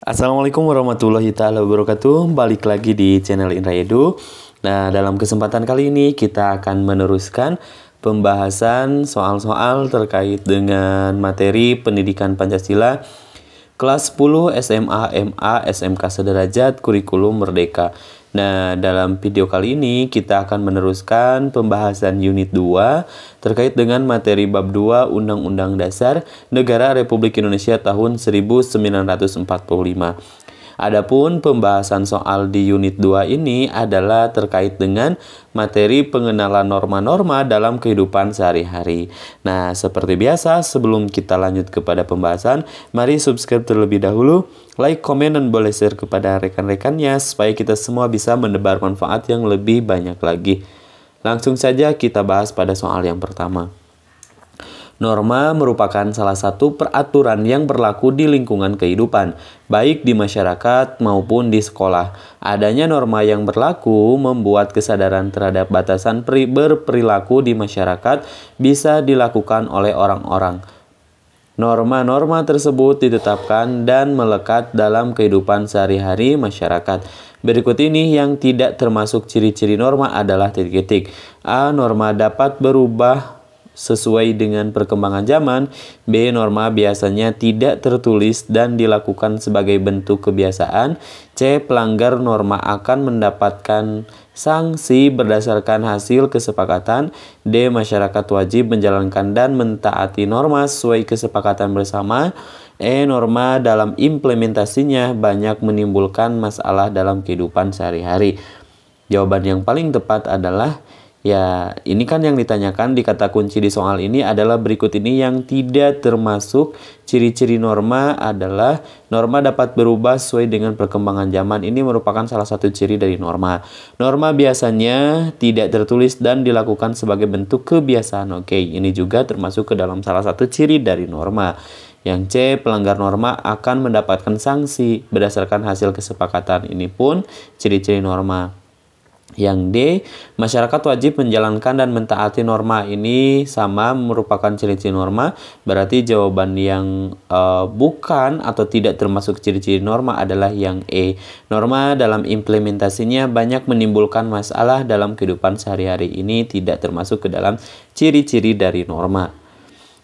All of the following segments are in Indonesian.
Assalamualaikum warahmatullahi taala wabarakatuh. Balik lagi di channel Indra Edu. Nah, dalam kesempatan kali ini kita akan meneruskan pembahasan soal-soal terkait dengan materi pendidikan Pancasila kelas 10 SMA, MA, SMK sederajat kurikulum merdeka. Nah, dalam video kali ini kita akan meneruskan pembahasan unit 2 terkait dengan materi bab 2 Undang-Undang Dasar Negara Republik Indonesia tahun 1945. Adapun pembahasan soal di unit 2 ini adalah terkait dengan materi pengenalan norma-norma dalam kehidupan sehari-hari. Nah, seperti biasa, sebelum kita lanjut kepada pembahasan, mari subscribe terlebih dahulu, like, komen, dan boleh share kepada rekan-rekannya supaya kita semua bisa menebar manfaat yang lebih banyak lagi. Langsung saja kita bahas pada soal yang pertama. Norma merupakan salah satu peraturan yang berlaku di lingkungan kehidupan, baik di masyarakat maupun di sekolah. Adanya norma yang berlaku membuat kesadaran terhadap batasan berperilaku di masyarakat bisa dilakukan oleh orang-orang. Norma-norma tersebut ditetapkan dan melekat dalam kehidupan sehari-hari masyarakat. Berikut ini yang tidak termasuk ciri-ciri norma adalah titik-titik. A. Norma dapat berubah sesuai dengan perkembangan zaman. B. Norma biasanya tidak tertulis dan dilakukan sebagai bentuk kebiasaan. C. Pelanggar norma akan mendapatkan sanksi berdasarkan hasil kesepakatan. D. Masyarakat wajib menjalankan dan mentaati norma sesuai kesepakatan bersama. E. Norma dalam implementasinya banyak menimbulkan masalah dalam kehidupan sehari-hari. Jawaban yang paling tepat adalah ya, ini kan yang ditanyakan di kata kunci di soal ini adalah berikut ini yang tidak termasuk ciri-ciri norma adalah norma dapat berubah sesuai dengan perkembangan zaman. Ini merupakan salah satu ciri dari norma. Norma biasanya tidak tertulis dan dilakukan sebagai bentuk kebiasaan. Oke, ini juga termasuk ke dalam salah satu ciri dari norma. Yang C, pelanggar norma akan mendapatkan sanksi berdasarkan hasil kesepakatan. Ini pun ciri-ciri norma. Yang D, masyarakat wajib menjalankan dan mentaati norma. Ini sama merupakan ciri-ciri norma. Berarti jawaban yang bukan atau tidak termasuk ciri-ciri norma adalah yang E. Norma dalam implementasinya banyak menimbulkan masalah dalam kehidupan sehari-hari. Ini tidak termasuk ke dalam ciri-ciri dari norma.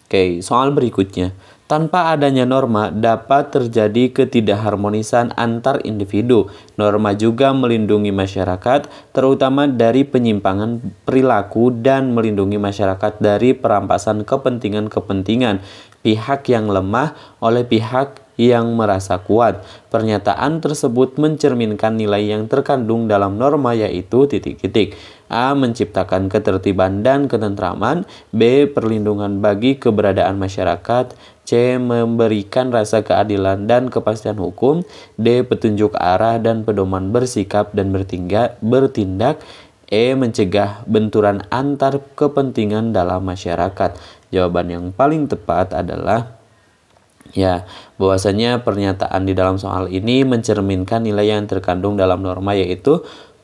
Oke, soal berikutnya. Tanpa adanya norma, dapat terjadi ketidakharmonisan antar individu. Norma juga melindungi masyarakat, terutama dari penyimpangan perilaku dan melindungi masyarakat dari perampasan kepentingan-kepentingan pihak yang lemah oleh pihak yang merasa kuat. Pernyataan tersebut mencerminkan nilai yang terkandung dalam norma yaitu titik-titik. A. Menciptakan ketertiban dan ketentraman. B. Perlindungan bagi keberadaan masyarakat. C. Memberikan rasa keadilan dan kepastian hukum. D. Petunjuk arah dan pedoman bersikap dan bertindak. E. Mencegah benturan antar kepentingan dalam masyarakat. Jawaban yang paling tepat adalah ya, bahwasanya pernyataan di dalam soal ini mencerminkan nilai yang terkandung dalam norma yaitu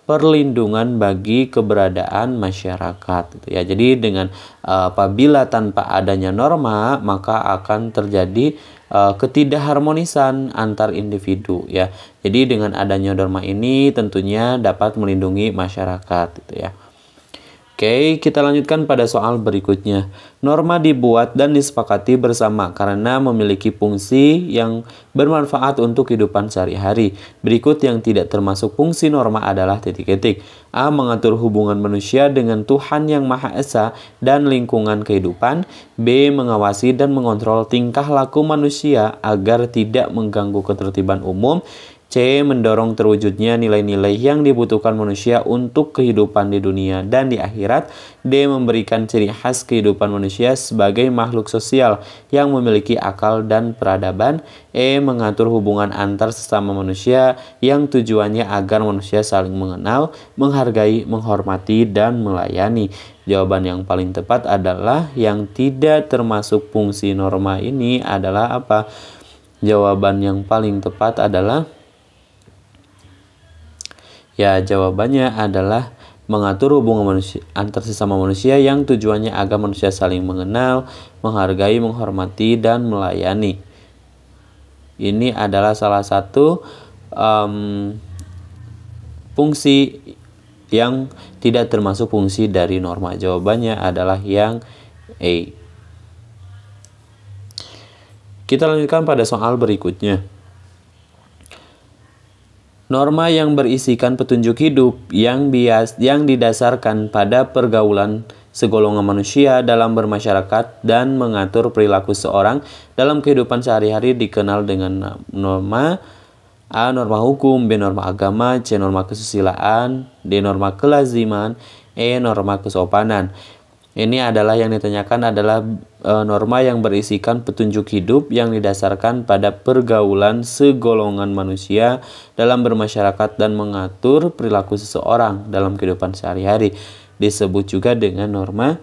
perlindungan bagi keberadaan masyarakat gitu ya. Jadi dengan apabila tanpa adanya norma maka akan terjadi ketidakharmonisan antar individu ya. Jadi dengan adanya norma ini tentunya dapat melindungi masyarakat gitu ya. Oke, kita lanjutkan pada soal berikutnya. Norma dibuat dan disepakati bersama karena memiliki fungsi yang bermanfaat untuk kehidupan sehari-hari. Berikut yang tidak termasuk fungsi norma adalah titik-titik. A. Mengatur hubungan manusia dengan Tuhan Yang Maha Esa dan lingkungan kehidupan. B. Mengawasi dan mengontrol tingkah laku manusia agar tidak mengganggu ketertiban umum. C. Mendorong terwujudnya nilai-nilai yang dibutuhkan manusia untuk kehidupan di dunia dan di akhirat. D. Memberikan ciri khas kehidupan manusia sebagai makhluk sosial yang memiliki akal dan peradaban. E. Mengatur hubungan antar sesama manusia yang tujuannya agar manusia saling mengenal, menghargai, menghormati, dan melayani. Jawaban yang paling tepat adalah yang tidak termasuk fungsi norma ini adalah apa? Jawaban yang paling tepat adalah ya, jawabannya adalah mengatur hubungan manusia antar sesama manusia yang tujuannya agar manusia saling mengenal, menghargai, menghormati, dan melayani. ini adalah salah satu fungsi yang tidak termasuk fungsi dari norma. Jawabannya adalah yang A. Kita lanjutkan pada soal berikutnya. Norma yang berisikan petunjuk hidup yang didasarkan pada pergaulan segolongan manusia dalam bermasyarakat dan mengatur perilaku seorang dalam kehidupan sehari-hari dikenal dengan norma A. Norma hukum, B. Norma agama, C. Norma kesusilaan, D. Norma kelaziman, E. Norma kesopanan. Ini adalah yang ditanyakan adalah norma yang berisikan petunjuk hidup yang didasarkan pada pergaulan segolongan manusia dalam bermasyarakat dan mengatur perilaku seseorang dalam kehidupan sehari-hari. Disebut juga dengan norma.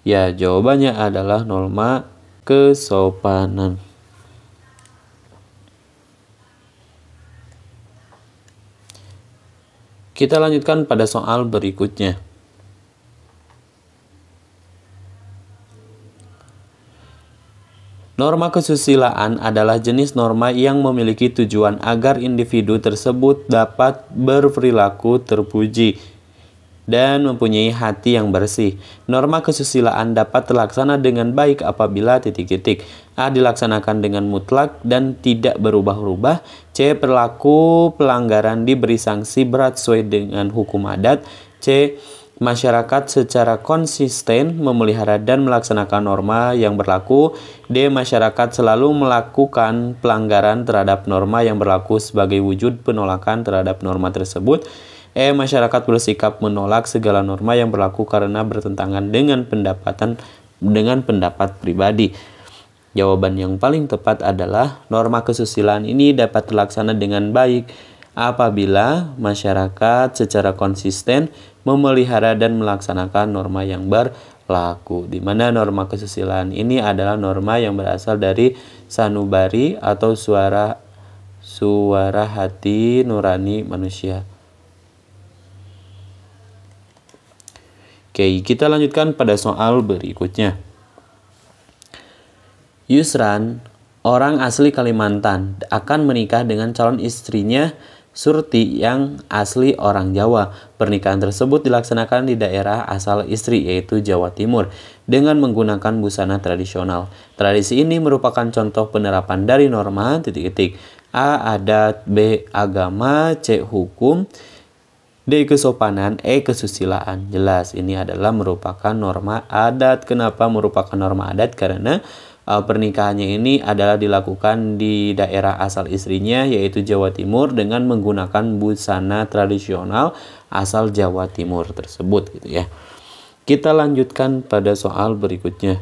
Ya, jawabannya adalah norma kesopanan. Kita lanjutkan pada soal berikutnya. Norma kesusilaan adalah jenis norma yang memiliki tujuan agar individu tersebut dapat berperilaku terpuji dan mempunyai hati yang bersih. Norma kesusilaan dapat terlaksana dengan baik apabila A. dilaksanakan dengan mutlak dan tidak berubah-ubah. C. Perilaku pelanggaran diberi sanksi berat sesuai dengan hukum adat. C. Masyarakat secara konsisten memelihara dan melaksanakan norma yang berlaku. D. Masyarakat selalu melakukan pelanggaran terhadap norma yang berlaku sebagai wujud penolakan terhadap norma tersebut. E. Masyarakat bersikap menolak segala norma yang berlaku karena bertentangan dengan pendapat pribadi. Jawaban yang paling tepat adalah norma kesusilaan ini dapat terlaksana dengan baik apabila masyarakat secara konsisten memelihara dan melaksanakan norma yang berlaku. Di mana norma kesusilaan ini adalah norma yang berasal dari sanubari atau suara hati nurani manusia. Oke, kita lanjutkan pada soal berikutnya. Yusran, orang asli Kalimantan, akan menikah dengan calon istrinya Surti yang asli orang Jawa. Pernikahan tersebut dilaksanakan di daerah asal istri yaitu Jawa Timur dengan menggunakan busana tradisional. Tradisi ini merupakan contoh penerapan dari norma A. Adat, B. Agama, C. Hukum, D. Kesopanan, E. Kesusilaan. Jelas ini adalah merupakan norma adat. Kenapa merupakan norma adat? Karena pernikahannya ini adalah dilakukan di daerah asal istrinya yaitu Jawa Timur dengan menggunakan busana tradisional asal Jawa Timur tersebut gitu ya. Kita lanjutkan pada soal berikutnya.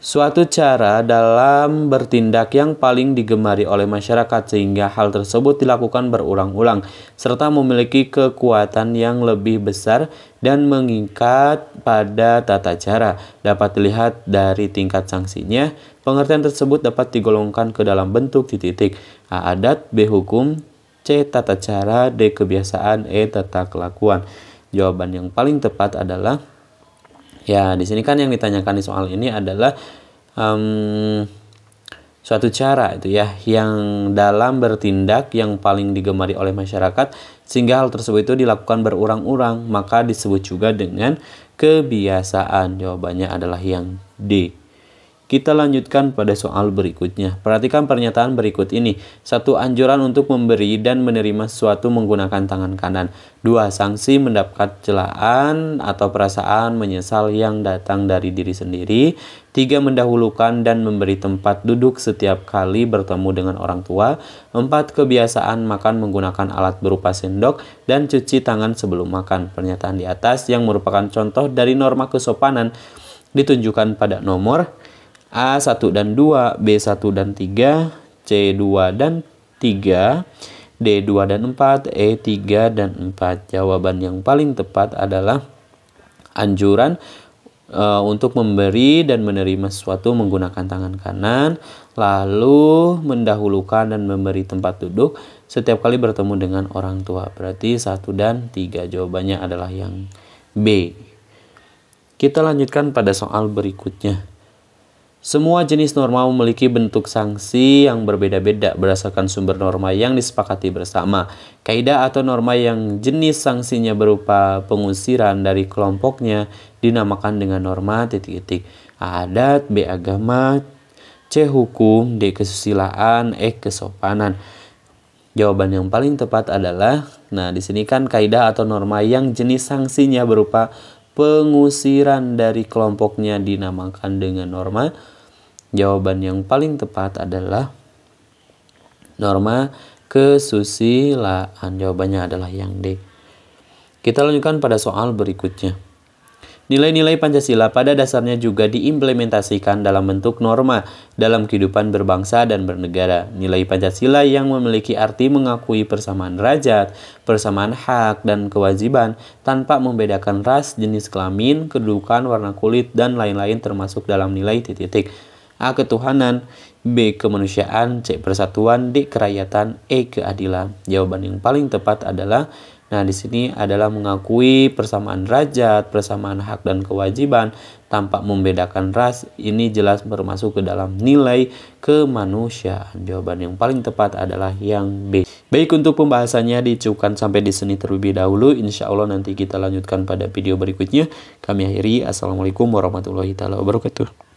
Suatu cara dalam bertindak yang paling digemari oleh masyarakat sehingga hal tersebut dilakukan berulang-ulang serta memiliki kekuatan yang lebih besar dan mengikat pada tata cara dapat dilihat dari tingkat sanksinya. Pengertian tersebut dapat digolongkan ke dalam bentuk A. Adat, B. Hukum, C. Tata cara, D. Kebiasaan, E. Tata kelakuan. Jawaban yang paling tepat adalah ya, di sini kan yang ditanyakan di soal ini adalah suatu cara itu ya yang dalam bertindak yang paling digemari oleh masyarakat sehingga hal tersebut itu dilakukan berulang-ulang maka disebut juga dengan kebiasaan. Jawabannya adalah yang D. Kita lanjutkan pada soal berikutnya. Perhatikan pernyataan berikut ini. 1. Anjuran untuk memberi dan menerima sesuatu menggunakan tangan kanan. 2. Sanksi mendapat celaan atau perasaan menyesal yang datang dari diri sendiri. 3. Mendahulukan dan memberi tempat duduk setiap kali bertemu dengan orang tua. 4. Kebiasaan makan menggunakan alat berupa sendok dan cuci tangan sebelum makan. Pernyataan di atas yang merupakan contoh dari norma kesopanan ditunjukkan pada nomor A1 dan 2, B1 dan 3, C2 dan 3, D2 dan 4, E3 dan 4. Jawaban yang paling tepat adalah anjuran untuk memberi dan menerima sesuatu menggunakan tangan kanan, lalu mendahulukan dan memberi tempat duduk setiap kali bertemu dengan orang tua. Berarti 1 dan 3. Jawabannya adalah yang B. Kita lanjutkan pada soal berikutnya. Semua jenis norma memiliki bentuk sanksi yang berbeda-beda berdasarkan sumber norma yang disepakati bersama. Kaidah atau norma yang jenis sanksinya berupa pengusiran dari kelompoknya dinamakan dengan norma titik-titik. A. Adat, B. Agama, C. Hukum, D. Kesusilaan, E. Kesopanan. Jawaban yang paling tepat adalah, nah di sini kan kaidah atau norma yang jenis sanksinya berupa pengusiran dari kelompoknya dinamakan dengan norma. Jawaban yang paling tepat adalah norma kesusilaan. Jawabannya adalah yang D. Kita lanjutkan pada soal berikutnya. Nilai-nilai Pancasila pada dasarnya juga diimplementasikan dalam bentuk norma dalam kehidupan berbangsa dan bernegara. Nilai Pancasila yang memiliki arti mengakui persamaan derajat, persamaan hak dan kewajiban tanpa membedakan ras, jenis kelamin, kedudukan, warna kulit, dan lain-lain termasuk dalam nilai titik-titik. A. Ketuhanan, B. Kemanusiaan, C. Persatuan, D. Kerakyatan, E. Keadilan. Jawaban yang paling tepat adalah, nah di sini adalah mengakui persamaan derajat, persamaan hak dan kewajiban tanpa membedakan ras. Ini jelas termasuk ke dalam nilai kemanusiaan. Jawaban yang paling tepat adalah yang B. Baik, untuk pembahasannya dicukupkan sampai di sini terlebih dahulu. Insya Allah nanti kita lanjutkan pada video berikutnya. Kami akhiri. Assalamualaikum warahmatullahi wabarakatuh.